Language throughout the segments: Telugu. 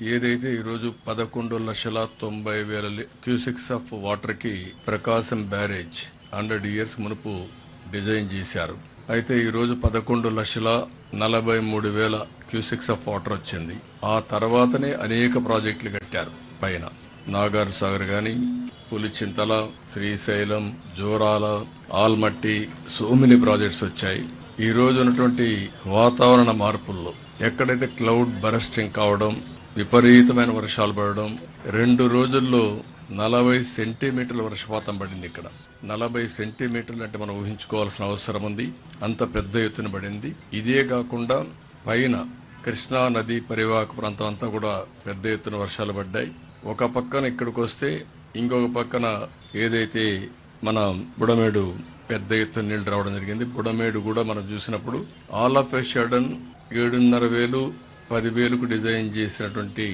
ఏదైతే ఈరోజు 11,90,000 క్యూసెక్స్ ఆఫ్ వాటర్ కి ప్రకాశం బ్యారేజ్ 100 ఇయర్స్ మునుపు డిజైన్ చేశారు. అయితే ఈరోజు 11,43,000 క్యూసెక్స్ ఆఫ్ వాటర్ వచ్చింది. ఆ తర్వాతనే అనేక ప్రాజెక్టులు కట్టారు. పైన నాగార్ సాగర్ గాని, Pulichintala, Srisailam, జోరాల, Almatti, so many projects వచ్చాయి. ఈ రోజు ఉన్నటువంటి వాతావరణ మార్పుల్లో ఎక్కడైతే క్లౌడ్ బరస్టింగ్ కావడం, విపరీతమైన వర్షాలు పడడం, 2 రోజుల్లో 40 సెంటీమీటర్ల వర్షపాతం పడింది. ఇక్కడ 40 సెంటీమీటర్లు అంటే మనం ఊహించుకోవాల్సిన అవసరం ఉంది. అంత పెద్ద ఎత్తున పడింది. ఇదే కాకుండా పైన కృష్ణా నది పరివాహక ప్రాంతం అంతా కూడా పెద్ద ఎత్తున వర్షాలు పడ్డాయి. ఒక పక్కన ఇక్కడికి వస్తే ఇంకొక పక్కన ఏదైతే మన బుడమేడు పెద్ద ఎత్తున నీళ్లు రావడం జరిగింది. బుడమేడు కూడా మనం చూసినప్పుడు ఆల్ ఆఫ్ ఎ సడన్ 7,500 10,000కు డిజైన్ చేసినటువంటి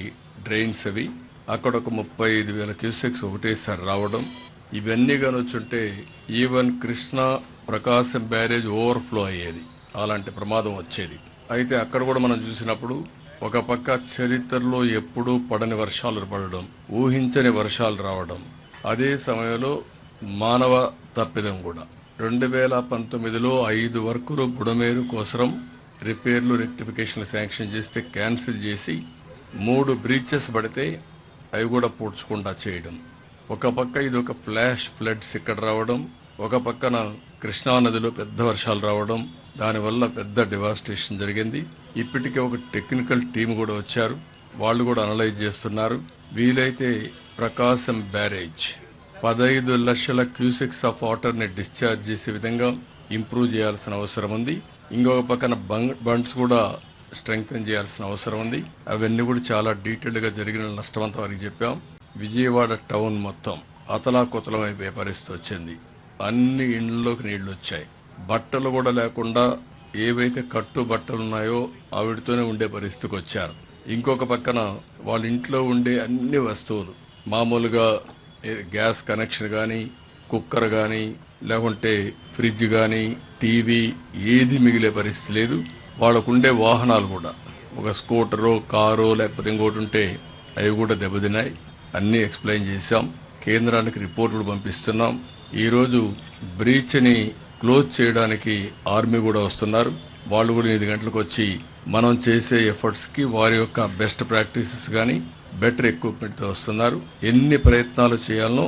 డ్రైన్స్ అవి అక్కడ ఒక 35,000 క్యూసెక్స్ ఒకటేసారి రావడం, ఇవన్నీ కానొచ్చుంటే even Krishna Prakasam barrage overflow అయ్యేది. అలాంటి ప్రమాదం వచ్చేది. అయితే అక్కడ కూడా మనం చూసినప్పుడు ఒక పక్క చరిత్రలో ఎప్పుడూ పడని వర్షాలు పడడం, ఊహించని వర్షాలు రావడం, అదే సమయంలో మానవ తప్పిదం కూడా. 2019లో 5 వర్కులు బుడమేరు కోసం రిపేర్లు రెక్టిఫికేషన్లు శాంక్షన్ చేస్తే క్యాన్సిల్ చేసి 3 బ్రీచెస్ పడితే అవి కూడా పూడ్చకుండా చేయడం. ఒక పక్క ఇది ఒక ఫ్లాష్ ఫ్లడ్స్ ఇక్కడ రావడం, ఒక పక్కన కృష్ణానదిలో పెద్ద వర్షాలు రావడం, దానివల్ల పెద్ద డివాస్టేషన్ జరిగింది. ఇప్పటికే ఒక టెక్నికల్ టీం కూడా వచ్చారు. వాళ్ళు కూడా అనలైజ్ చేస్తున్నారు. వీలైతే ప్రకాశం బ్యారేజ్ 15 లక్షల క్యూసెక్స్ ఆఫ్ వాటర్ ని డిశ్చార్జ్ చేసే విధంగా ఇంప్రూవ్ చేయాల్సిన అవసరం ఉంది. ఇంకొక పక్కన బండ్స్ కూడా స్ట్రెంగ్తన్ చేయాల్సిన అవసరం ఉంది. అవన్నీ కూడా చాలా డీటెయిల్డ్ గా జరిగిన నష్టమంతా వారికి చెప్పాం. విజయవాడ టౌన్ మొత్తం అతలాకుతలం అయిపోయే పరిస్థితి వచ్చింది. అన్ని ఇండ్లలోకి నీళ్లు వచ్చాయి. బట్టలు కూడా లేకుండా ఏవైతే కట్టు బట్టలున్నాయో ఆవిడతోనే ఉండే పరిస్థితికి వచ్చారు. ఇంకొక పక్కన వాళ్ళ ఇంట్లో ఉండే అన్ని వస్తువులు, మామూలుగా గ్యాస్ కనెక్షన్ గాని, కుక్కర్ గాని, లేకుంటే ఫ్రిడ్జ్ గాని, టీవీ ఏది మిగిలే పరిస్థితి లేదు. వాళ్ళకుండే వాహనాలు కూడా ఒక స్కూటరో కారో లేకపోతే ఇంకోటి ఉంటే అవి కూడా దెబ్బతిన్నాయి. అన్ని ఎక్స్ప్లెయిన్ చేశాం. కేంద్రానికి రిపోర్టులు పంపిస్తున్నాం. ఈ రోజు బ్రీచ్ ని క్లోజ్ చేయడానికి ఆర్మీ కూడా వస్తున్నారు. వాళ్ళు కూడా 8 గంటలకు వచ్చి మనం చేసే ఎఫర్ట్స్ కి వారి యొక్క బెస్ట్ ప్రాక్టీసెస్ గాని, బెటర్ ఎక్విప్మెంట్ తో వస్తున్నారు. ఎన్ని ప్రయత్నాలు చేయాలనో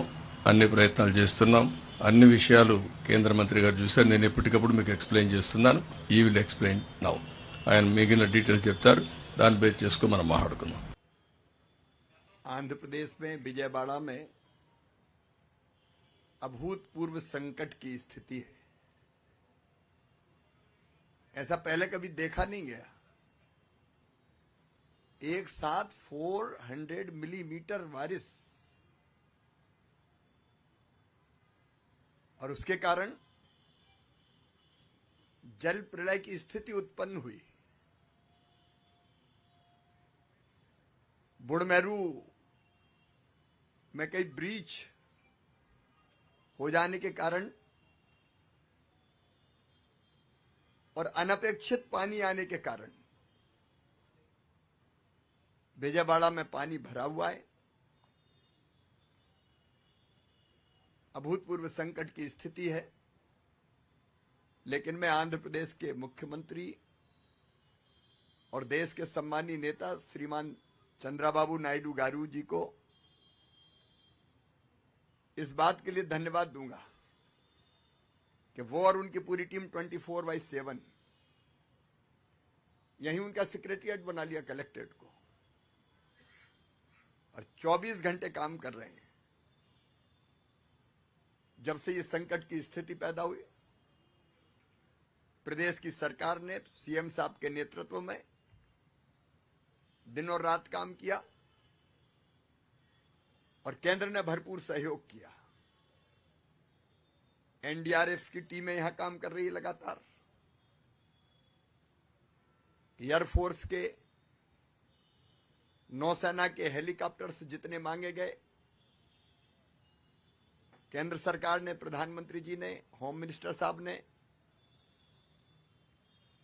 అన్ని ప్రయత్నాలు చేస్తున్నాం. అన్ని విషయాలు కేంద్ర మంత్రి గారు చూశారు. నేను ఎప్పటికప్పుడు మీకు ఎక్స్ప్లెయిన్ చేస్తున్నాను. ఈ విల్ ఎక్స్ప్లెయిన్ నౌ. ఆయన మిగిలిన డీటెయిల్స్ చెప్తారు. దాన్ని బేస్ చేసుకుని మనం మాట్లాడుకుందాం. आंध्र प्रदेश में विजयवाड़ा में अभूतपूर्व संकट की स्थिति है। ऐसा पहले कभी देखा नहीं गया। एक साथ 400 मिलीमीटर बारिश और उसके कारण जल प्रलय की स्थिति उत्पन्न हुई। बुड़मेरू में कई ब्रीच हो जाने के कारण और अनपेक्षित पानी आने के कारण विजयवाड़ा में पानी भरा हुआ है। अभूतपूर्व संकट की स्थिति है। लेकिन मैं आंध्र प्रदेश के मुख्यमंत्री और देश के सम्मानीय नेता श्रीमान चंद्रबाबू नायडू गारू जी को इस बात के लिए धन्यवाद दूंगा कि वो और उनकी पूरी टीम 24/7 यही उनका सेक्रेटरिएट बना लिया कलेक्ट्रेट को और 24 घंटे काम कर रहे हैं। जब से ये संकट की स्थिति पैदा हुई, प्रदेश की सरकार ने सीएम साहब के नेतृत्व में दिन और रात काम किया और केंद्र ने भरपूर सहयोग किया। एनडीआरएफ की टीमें यहां काम कर रही है लगातार। एयरफोर्स के, नौसेना के हेलीकॉप्टर्स जितने मांगे गए, केंद्र सरकार ने, प्रधानमंत्री जी ने, होम मिनिस्टर साहब ने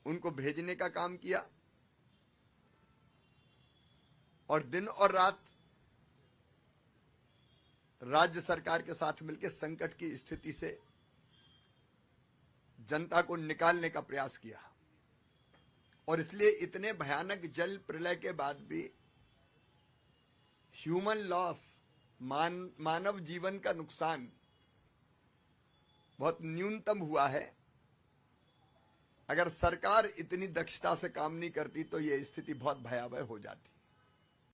उनको भेजने का काम किया। और दिन और रात राज्य सरकार के साथ मिलकर संकट की स्थिति से जनता को निकालने का प्रयास किया। और इसलिए इतने भयानक जल प्रलय के बाद भी ह्यूमन लॉस, मानव जीवन का नुकसान बहुत न्यूनतम हुआ है। अगर सरकार इतनी दक्षता से काम नहीं करती तो यह स्थिति बहुत भयावह हो जाती।